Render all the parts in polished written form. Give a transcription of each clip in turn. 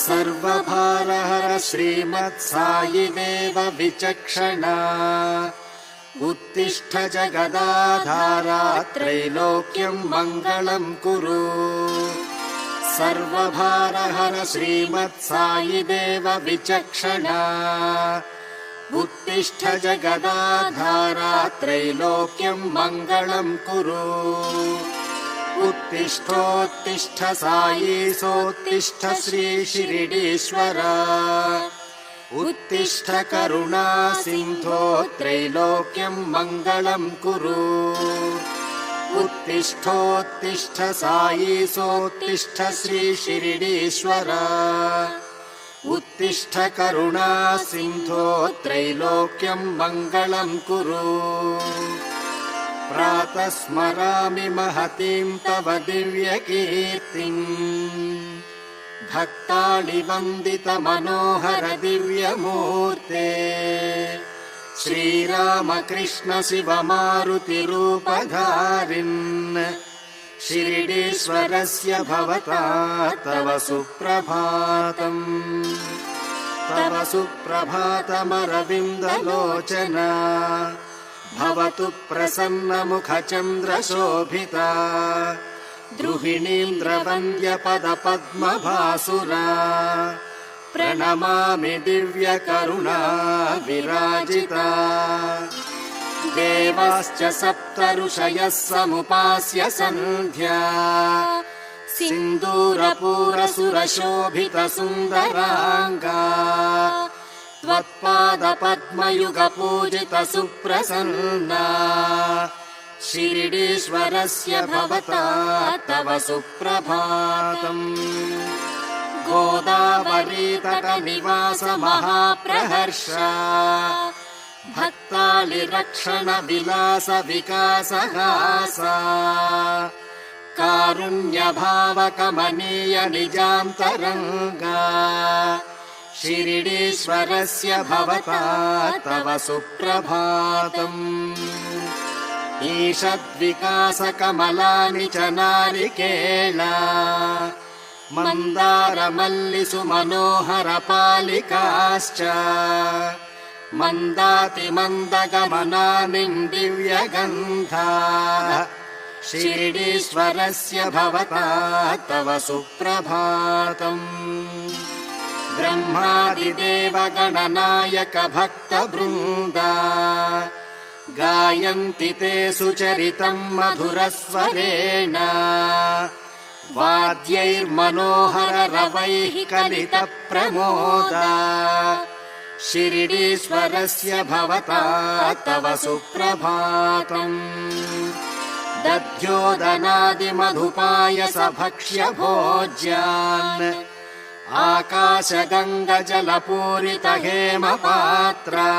सर्वभारहर श्रीमत्सायि देव विचक्षणा उत्तिष्ठ जगदाधारा त्रैलोक्यं मङ्गलं कुरु। सर्वभारहर श्रीमत्सायि देव विचक्षणा उत्तिष्ठ जगदाधारा त्रैलोक्यं मङ्गलं कुरु। उत्तिष्ठोत्तिष्ठ सायीसोत्तिष्ठ श्री शिरिडीश्वर उत्तिष्ठ करुणा सिन्धो त्रैलोक्यं मङ्गलं कुरु। उत्तिष्ठोत्तिष्ठ सायीसोत्तिष्ठ श्री शिरिडीश्वर उत्तिष्ठ करुणा सिन्धो त्रैलोक्यं मङ्गलं कुरु। प्रातः स्मरामि महतीं तव दिव्यकीर्तिम् भक्ताळि वन्दित मनोहर दिव्यमूर्ते श्रीरामकृष्ण शिव मारुतिरूपधारिन् शिरिडीश्वरस्य भवता तव सुप्रभातम्। तव सुप्रभातमरविन्दलोचना भवतु प्रसन्नमुखचन्द्रशोभिता द्रुहिणीन्द्रवन्द्यपदपद्मभासुरा प्रणमामि दिव्यकरुणा विराजिता। देवाश्च सप्त ऋषयः समुपास्य सन्ध्या सिन्दूरपूरसुरशोभितसुन्दराङ्गा त्वत्पादपद्मयुगपूजित सुप्रसन्ना शिरिडीश्वरस्य भवता तव सुप्रभातम्। गोदावरीतटनिवास महाप्रहर्षा भक्ताळि रक्षण विलास विकासहासा कारुण्यभावकमनीय निजान्तरङ्गा शिरिडीश्वरस्य भवता तव सुप्रभातम्। ईषद्विकासकमलानि च नारिकेला मन्दारमल्लिसु मनोहरपालिकाश्च मन्दातिमन्दगमनानि दिव्यगन्धा शिरिडीश्वरस्य भवता तव सुप्रभातम्। ब्रह्मादिदेवगणनायक भक्तवृन्दा गायन्ति ते सुचरितं मधुरस्वरेण वाद्यैर्मनोहर रवैः कलितप्रमोदा शिरिडीश्वरस्य भवता तव सुप्रभातम्। दध्योदनादिमधुपायस भक्ष्य भोज्यान् आकाशगङ्गजलपूरित हेमपात्रा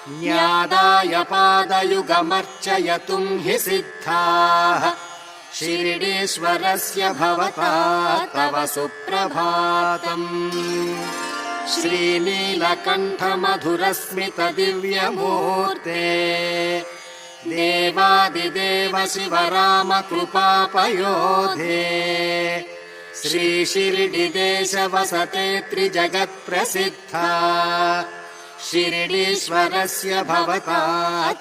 न्यादाय पादयुगमर्चयितुं हि सिद्धाः शिरिडीश्वरस्य भवता तव सुप्रभातम्। श्रीनीलकण्ठ मधुरस्मित दिव्यमूर्ते देवादिदेव शिव राम कृपापयोधे श्रीशिरिडिदेश वसते त्रिजगत्प्रसिद्धा शिरिडीश्वरस्य भवता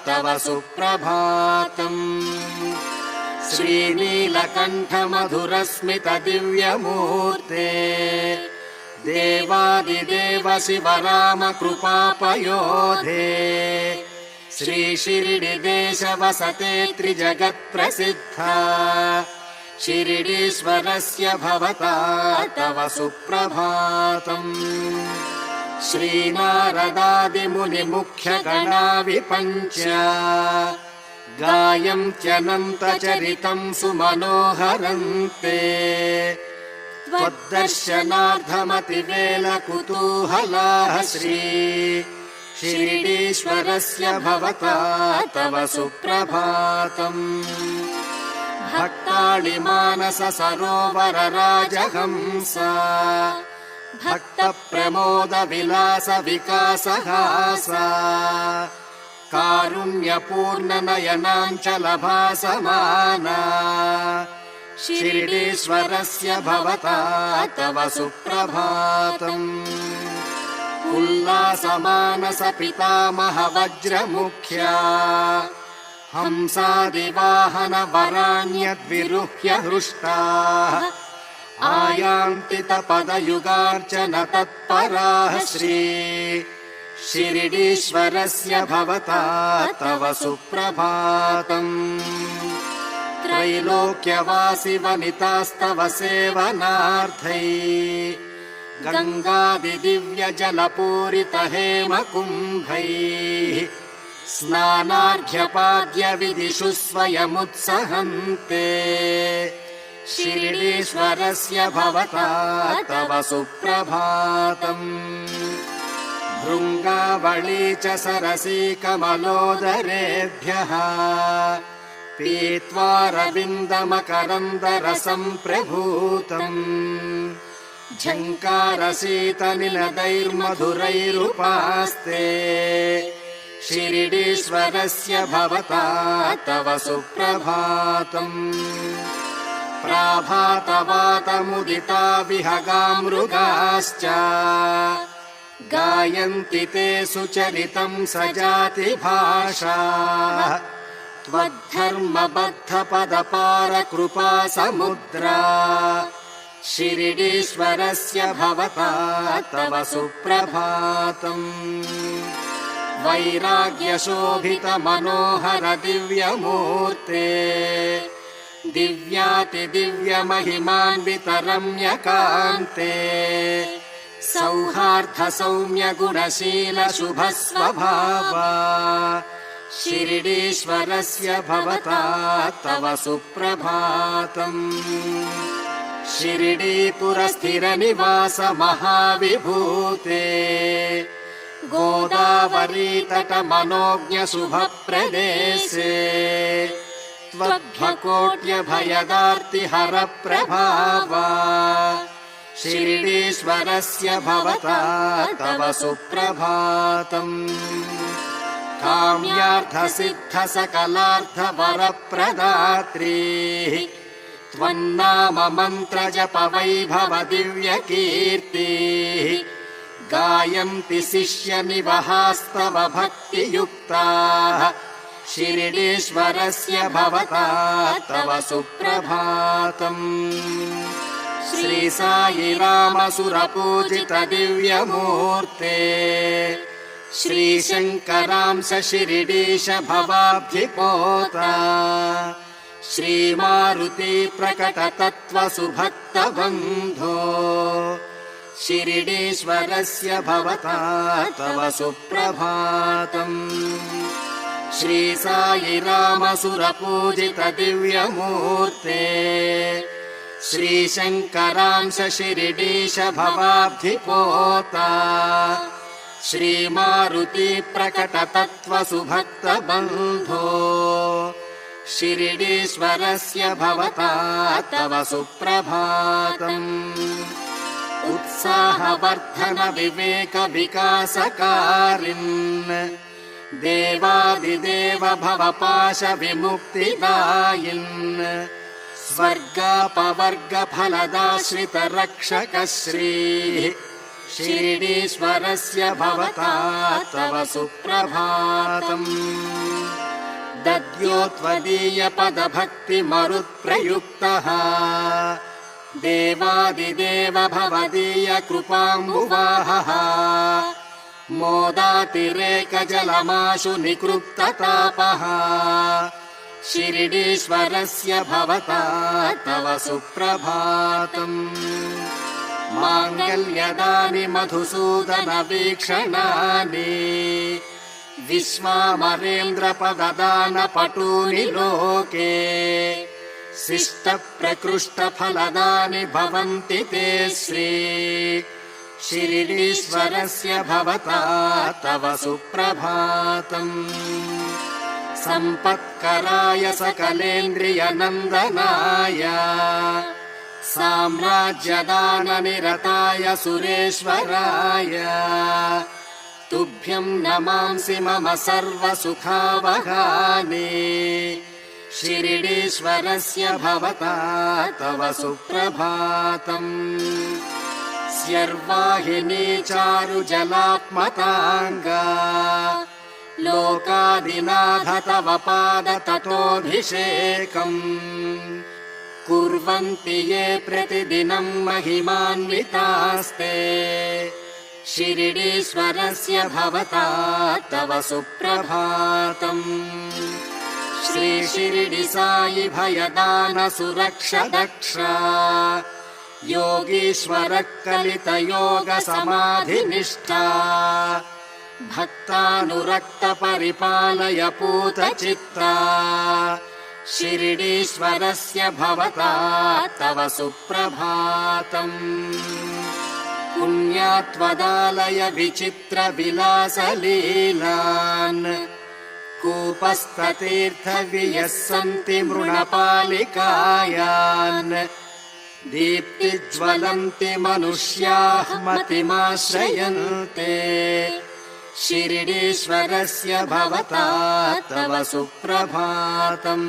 तव सुप्रभातम्। श्रीनीलकण्ठ मधुरस्मित दिव्यमूर्ते देवादिदेव शिव राम कृपापयोधे श्रीशिरिडिदेश वसते त्रिजगत्प्रसिद्धा शिरिडीश्वरस्य भवता तव सुप्रभातम्। श्रीनारदादिमुनिमुख्यगणा विपञ्च गायन्त्यनन्तचरितं सुमनोहरन्ते त्वद्दर्शनार्थमतिवेलकुतूहलाः शिरिडीश्वरस्य भवता तव सुप्रभातम्। भक्ताळि मानस सरोवर राजहंसा भक्तप्रमोद विलास विकासहासा कारुण्यपूर्ण नयनाञ्चलभासमाना शिरिडीश्वरस्य भवता तव सुप्रभातम् उल्लासमानस पितामह वज्रमुख्या हंसादिवाहन वराण्यद्विरुह्य हृष्टाः आयान्ति तपदयुगार्चन तत्पराः श्री शिरिडीश्वरस्य भवता तव सुप्रभातम् त्रैलोक्यवासि वनितास्तव सेवनार्थै गङ्गादिदिव्यजलपूरित हेमकुम्भैः स्नानार्घ्यपाद्य विदिषु स्वयमुत्सहन्ते शिरिडीश्वरस्य भवता तव सुप्रभातम् भृङ्गावळी च सरसी कमलोदरेभ्यः पीत्वारविन्दमकरन्दरसम् प्रभूतम् झङ्कारशीतनिनदैर्मधुरैरुपास्ते शिरिडीश्वरस्य भवता तव सुप्रभातम् प्राभातवातमुदिता विहगामृगाश्च गायन्ति ते सुचरितम् सजाति भाषा त्वद्धर्मबद्धपदपारकृपा समुद्रा शिरिडीश्वरस्य भवता तव सुप्रभातम् वैराग्यशोभित मनोहर दिव्यमूर्ते दिव्यातिदिव्यमहिमान्वित रम्यकान्ते सौहार्द सौम्य गुणशील शुभ स्वभावा शिरिडीश्वरस्य भवता तव सुप्रभातम् शिरिडीपुरस्थिरनिवास महाविभूते गोदावरीतट मनोज्ञ शुभप्रदेशे त्वद्भकोट्यभयदार्तिहर प्रभावा शिरिडीश्वरस्य भवता तव सुप्रभातम् काम्यार्थसिद्ध सकलार्थ वरप्रदात्री त्वन्नाम मन्त्र जप वैभव दिव्यकीर्तिः गायन्ति शिष्य निवहास्तव भक्तियुक्ताः शिरिडीश्वरस्य भवता तव सुप्रभातम् श्री साई रामसुरपूजित दिव्यमूर्ते श्रीशङ्करांश शिरिडीश भवाब्धिपोता श्रीमारुति प्रकट तत्त्व सुभक्त बन्धो शिरिडीश्वरस्य भवता तव सुप्रभातम् श्री साई रामसुरपूजित दिव्यमूर्ते श्रीशङ्करांश शिरिडीश भवाब्धिपोता श्रीमारुति प्रकट तत्त्व सुभक्त बन्धो शिरिडीश्वरस्य भवता तव सुप्रभातम् उत्साहवर्धन विवेक विकासकारिन् देवादिदेव भवपाश विमुक्तिदायिन् स्वर्गापवर्ग फलदाश्रित रक्षक श्रीः शिरिडीश्वरस्य भवता तव सुप्रभातम् दद्योत्वदीय पद भक्ति मरुत्प्रयुक्तः देवादिदेव भवदीय कृपाम्बुवाहः मोदातिरेक जलमाशु निकृप्ततापः शिरिडीश्वरस्य भवता तव सुप्रभातम् माङ्गल्यदानि मधुसूदन वीक्षणानि विश्वामरेन्द्रपददान पटूनि लोके शिष्ट प्रकृष्ट फलदानि भवन्ति ते श्री शिरिडीश्वरस्य भवता तव सुप्रभातम् सम्पत्कराय सकलेन्द्रियनन्दनाय साम्राज्यदान निरताय सुरेश्वराय तुभ्यं नमांसि मम सर्वसुखावहाने शिरिडीश्वरस्य भवता तव सुप्रभातम् स्यर्वाहिनी चारुजलात्मताङ्गा लोकादिनाथ तव पादतटोऽभिषेकम् कुर्वन्ति ये प्रतिदिनं महिमान्वितास्ते शिरिडीश्वरस्य भवता तव सुप्रभातम् श्री शिरिडी साई भयदान सुरक्ष दक्ष योगीश्वर कलित योग समाधिनिष्ठा भक्तानुरक्त परिपालय पूत चित्ता शिरिडीश्वरस्य भवता तव सुप्रभातम् पुण्यात्वदालय विचित्र विलास लीलान् कूपस्थतीर्थवियः सन्ति मृणपालिकायान् दीप्तिज्वलन्ति मनुष्याः मतिमाश्रयन्ते शिरिडीश्वरस्य भवता तव सुप्रभातम्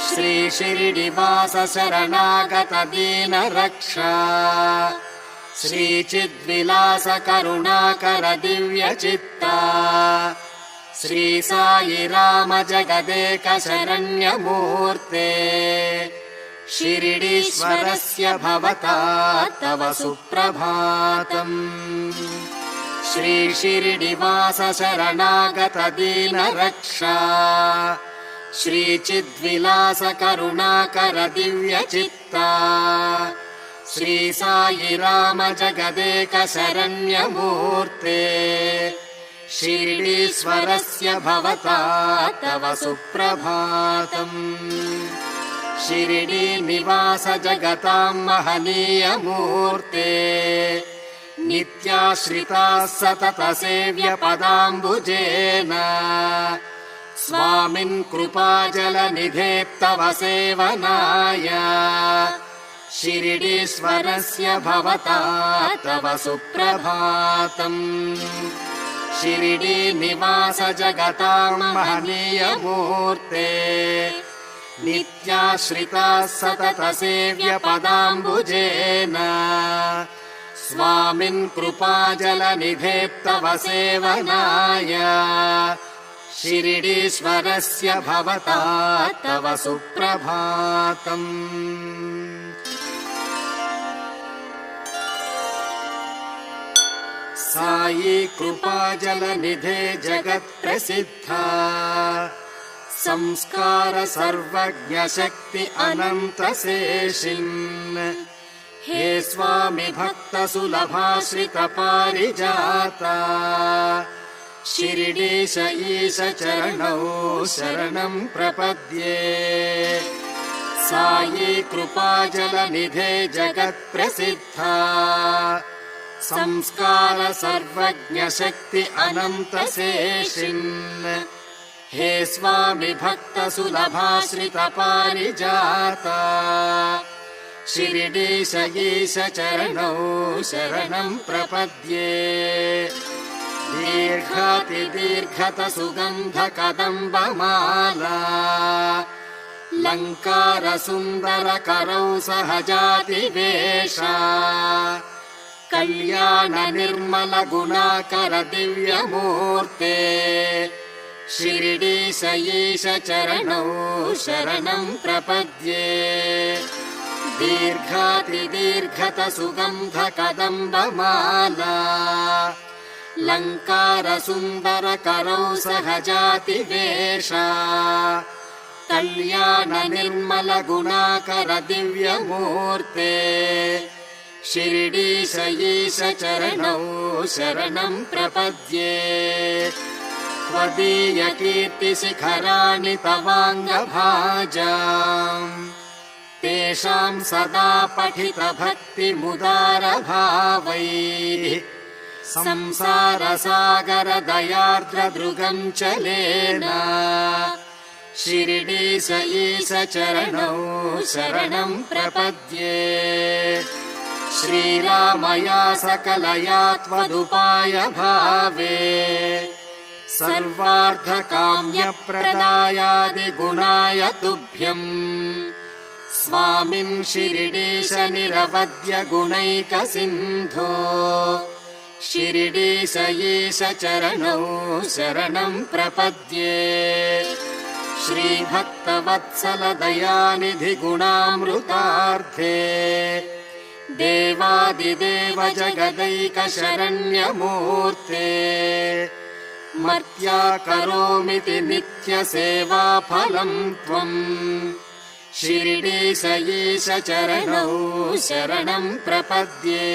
श्री शिरिडिवास शरणागत दीन रक्षा श्री चिद्विलास करुणाकर दिव्य चित्ता श्री साई राम जगदेक शरण्यमूर्ते शिरिडीश्वरस्य भवता तव सुप्रभातम् श्री शिरिडिवास शरणागत दीन रक्षा श्री चिद्विलास करुणाकर दिव्य चित्ता श्री साई राम जगदेक शरण्यमूर्ते शिरिडीश्वरस्य भवता तव सुप्रभातम् शिरिडी निवास जगतां महनीय मूर्ते नित्याश्रिताः सतत सेव्य पदाम्बुजेन स्वामिन् कृपाजलनिधे तव सेवनाय शिरिडीश्वरस्य भवता तव सुप्रभातम् शिरिडी निवास जगतां महनीय मूर्ते नित्याश्रिताः सतत सेव्य पदाम्बुजेन स्वामिन् कृपाजलनिधे तव सेवनाय शिरिडीश्वरस्य भवता तव सुप्रभातम् साई कृपाजलनिधे जगत्प्रसिद्धा संस्कार सर्वज्ञ शक्ति अनंत शेषिन् हे स्वामी भक्त सुलभाश्रित पारिजाता शिरिडीश ईश चरणौ शरणं प्रपद्ये साई कृपाजलनिधे जगत्प्रसिद्धा संस्कार सर्वज्ञ शक्ति अनंत शेषिन् हे स्वामी भक्त सुलभाश्रित पारिजाता शिरिडीश ईश चरणौ शरणं प्रपद्ये दीर्घातिदीर्घत सुगन्ध कदम्बमाला लङ्कार सुन्दर करौ सहजातिवेशा कल्याण निर्मल गुणाकर दिव्यमूर्ते शिरिडीश ईश चरणौ शरणं प्रपद्ये दीर्घातिदीर्घत सुगन्ध कदम्बमाला लङ्कार सुन्दर करौ सहजातिवेशा कल्याण निर्मल गुणाकर दिव्यमूर्ते शिरिडीश ईश चरणौ शरणं प्रपद्ये त्वदीय कीर्ति शिखराणि तवाङ्गभाजाम् तेषां सदा पठित भक्ति मुदार भावैः संसार सागर दयार्द्र दृगं चलेन शिरिडीश ईश चरणौ शरणं प्रपद्ये श्रीरामया सकलया त्वदुपाय भावे सर्वार्थकाम्यप्रदायादिगुणाय तुभ्यम् स्वामिन् शिरिडीश निरवद्य गुणैकसिन्धो शिरिडीश ईश चरणौ शरणं प्रपद्ये श्रीभक्तवत्सल दयानिधि गुणामृतार्थे देवादिदेव जगदैक शरण्यमूर्ते मर्त्या करोमिति नित्यसेवाफलं त्वम् शिरिडीश ईश चरणौ शरणं प्रपद्ये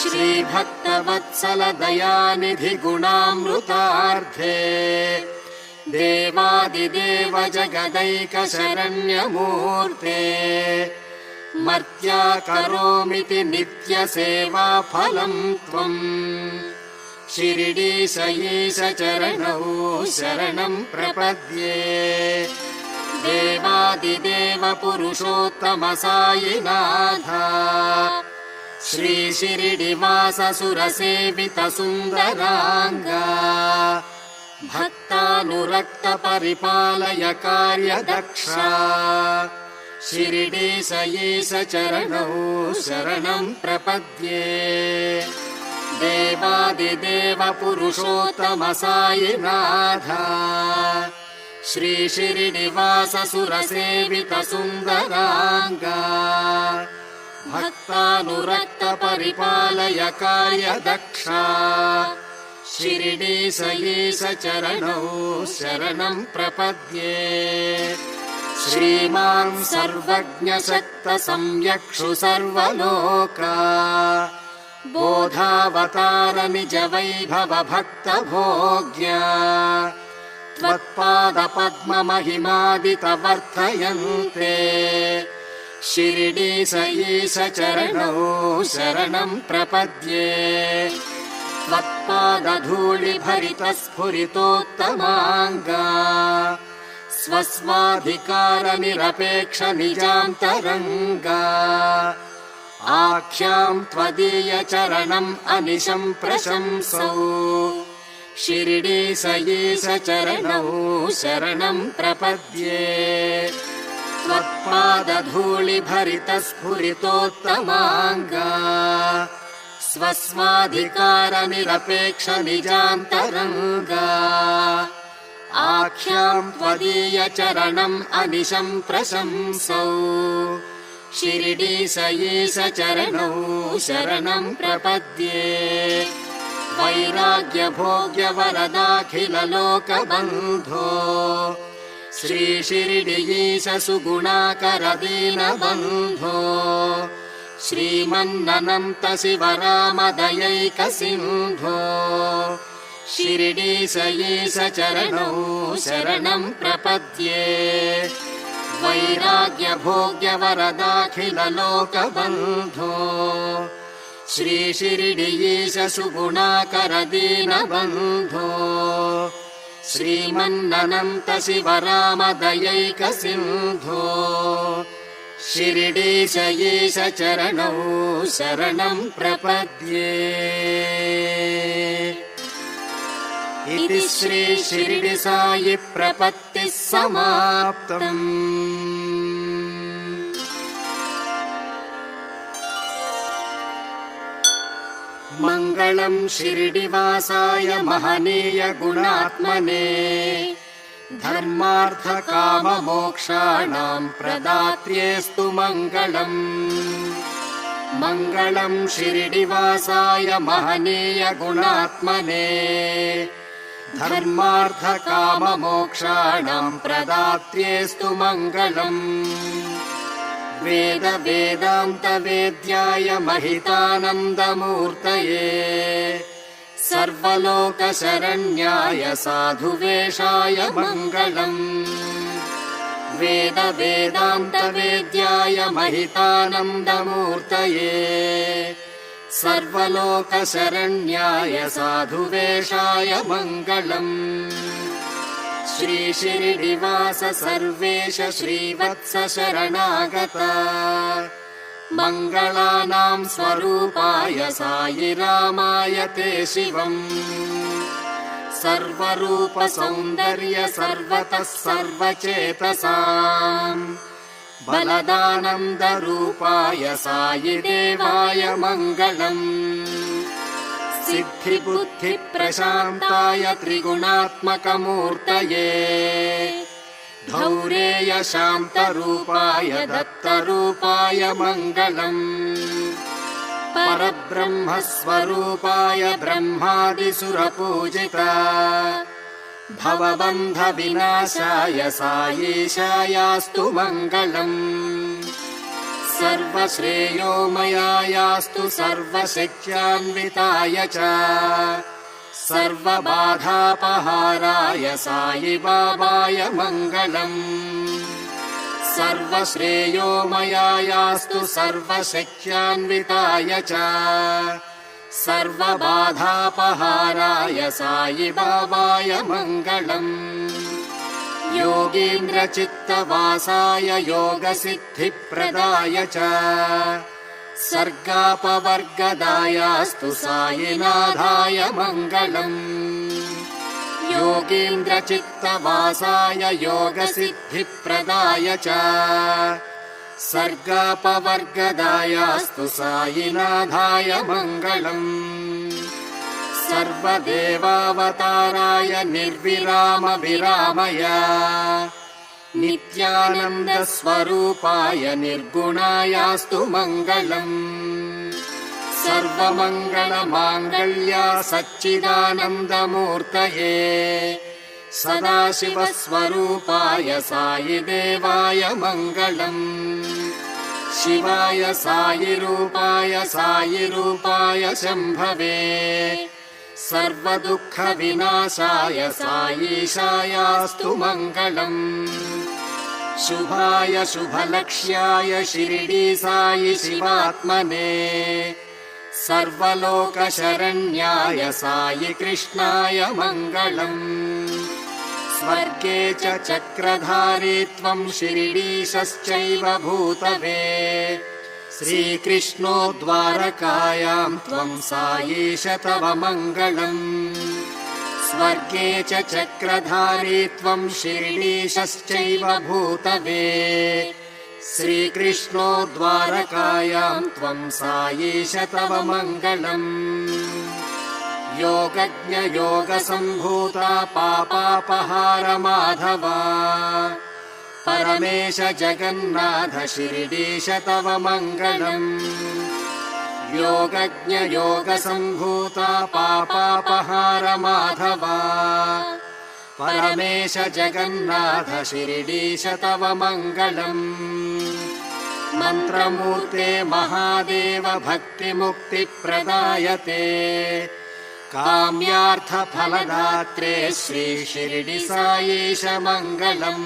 श्रीभक्तवत्सल दयानिधि गुणामृतार्थे देवादिदेव जगदैक शरण्यमूर्ते मर्त्या करोमिति नित्यसेवाफलं त्वम् शिरिडीश ईश चरणौ शरणं प्रपद्ये देवादिदेव पुरुषोत्तम सायिनाथ श्री शिरिडिवास सुरसेवित सुन्दराङ्गा भक्तानुरक्त परिपालय कार्यदक्षा शिरिडीश ईश चरणौ शरणं प्रपद्ये देवादिदेव पुरुषोत्तम सायिनाथ श्री शिरिडिवास सुरसेवित सुन्दराङ्गा भक्तानुरक्त परिपालय कार्यदक्षा शिरिडीश ईश चरणौ शरणं प्रपद्ये श्रीमान् सर्वज्ञ शक्त सम्यक्षु सर्वलोका बोधावतार निज वैभव भक्त भोग्या त्वत्पाद पद्म महिमादित वर्धयन्ते शिरिडीश ईश चरणौ शरणं प्रपद्ये त्वत्पादधूलि भरित स्फुरितोत्तमाङ्गा स्वस्वाधिकार निरपेक्ष निजान्तरङ्गा आख्यां त्वदीय चरणम् अनिशं प्रशंसौ शिरिडीश ईश चरणौ शरणं प्रपद्ये त्वत्पादधूलि भरित स्फुरितोत्तमाङ्गा स्वस्वाधिकार निरपेक्ष निजान्तरङ्गा आख्यां त्वदीय चरणम् अनिशं प्रशंसौ शिरिडीश ईश चरणौ शरणं प्रपद्ये वैराग्य भोग्य वरदाखिल लोकबन्धो श्री शिरिडि ईश सुगुणाकर दीनबन्धो श्रीमन्ननन्त शिवराम दयैक सिन्धो शिरिडीश ईश चरणौ शरणं प्रपद्ये वैराग्य भोग्य वरदाखिल लोकबन्धो श्री शिरिडि ईश सुगुणाकर दीनबन्धो श्रीमन्ननन्त शिवराम दयैक सिन्धो शिरिडीश ईश चरणौ शरणं प्रपद्ये इति श्री शिरिडि साई प्रपत्तिः समाप्तम्। मङ्गलं शिरिडिवासाय महनीय गुणात्मने धर्मार्थ काम मोक्षाणां प्रदात्र्येस्तु मङ्गलम्। मङ्गलं शिरिडिवासाय महनीय गुणात्मने धर्मार्थ काम मोक्षाणां प्रदात्र्येस्तु मङ्गलम्। वेद वेदान्त वेद्याय महितानन्दमूर्तये सर्वलोक शरण्याय साधुवेशाय मङ्गलम्। वेद वेदान्त वेद्याय महितानन्दमूर्तये सर्वलोक शरण्याय साधुवेशाय मङ्गलम्। श्री शिरिडिवास सर्वेश श्रीवत्स शरणागत मङ्गलानां स्वरूपाय साई रामाय ते शिवम्। सर्वरूप सौन्दर्य सर्वतः सर्वचेतसाम् बलदानन्दरूपाय सायि देवाय मङ्गलम् सिद्धिबुद्धिप्रशान्ताय त्रिगुणात्मकमूर्तये धौरेय शान्तरूपाय दत्तरूपाय मङ्गलम् परब्रह्मस्वरूपाय ब्रह्मादिसुरपूजिता भवबन्धविनाशाय सायीशायास्तु मङ्गलम् सर्वश्रेयोमयायास्तु सर्वशक्त्यान्विताय च सर्वबाधापहाराय सायि बाबाय मङ्गलम् सर्वश्रेयोमयायास्तु सर्वशक्त्यान्विताय च सर्वबाधापहाराय सायि बाबाय मङ्गलम् योगीन्द्रचित्तवासाय योगसिद्धिप्रदाय च सर्गापवर्गदायास्तु सायिनाथाय मङ्गलम् योगीन्द्रचित्तवासाय योगसिद्धिप्रदाय च सर्गापवर्गदायास्तु सायिनाथाय मङ्गलम् सर्वदेवावताराय निर्विरामविरामय नित्यानन्दस्वरूपाय निर्गुणायास्तु मङ्गलम् सर्वमङ्गलमाङ्गल्या सच्चिदानन्दमूर्तये सदाशिवस्वरूपाय सायि देवाय मङ्गलम् शिवाय सायिरूपाय सायिरूपाय शम्भवे सर्वदुःखविनाशाय सायीशायास्तु मङ्गलम् शुभाय शुभलक्ष्याय शिरिडी सायि शिवात्मने सर्वलोकशरण्याय सायि कृष्णाय मङ्गलम् स्वर्गे च चक्रधारी त्वं शिरिडीशश्चैव भूतवे श्रीकृष्णो द्वारकायां त्वं सायीश तव मङ्गलम् स्वर्गे च चक्रधारी त्वं शिरिडीशश्चैव भूतवे श्रीकृष्णो द्वारकायां त्वं सायीश तव मङ्गलम् योगज्ञयोगसम्भूता पापापहार माधवा परमेश जगन्नाथ शिरिडीश तव मङ्गलम् योगज्ञयोगसम्भूता पापापहार माधवा परमेश जगन्नाथ शिरिडीश तव मङ्गलम् मन्त्रमूर्ते महादेव भक्तिमुक्तिप्रदायते काम्यार्थफलदात्रे श्रीशिरिडी सायीश मङ्गलम्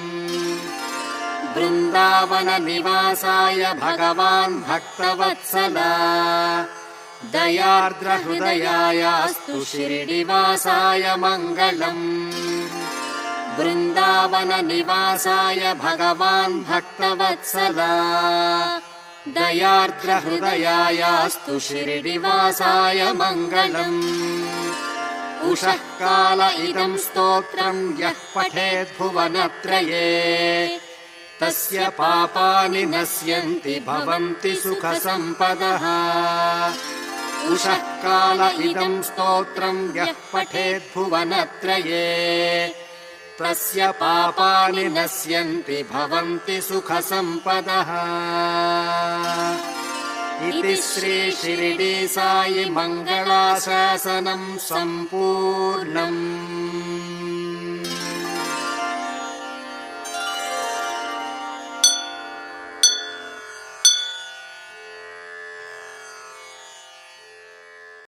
वृन्दावननिवासाय भगवान् भक्तवत्सला दयार्द्रहृदयायास्तु शिरिडिवासाय मङ्गलम् वृन्दावननिवासाय भगवान् भक्तवत्सला दयार्द्रहृदयायास्तु शिरिडिवासाय मङ्गलम् उषः काल इदं स्तोत्रं यः पठेद्भुवनत्रये तस्य पापानि नश्यन्ति भवन्ति सुखसम्पदः उषः काल इदं स्तोत्रं यः पठेद्भुवनत्रये तस्य पापानि नश्यन्ति भवन्ति सुखसम्पदः इति श्री शिरिडी साई मङ्गलाशासनं सम्पूर्णम्।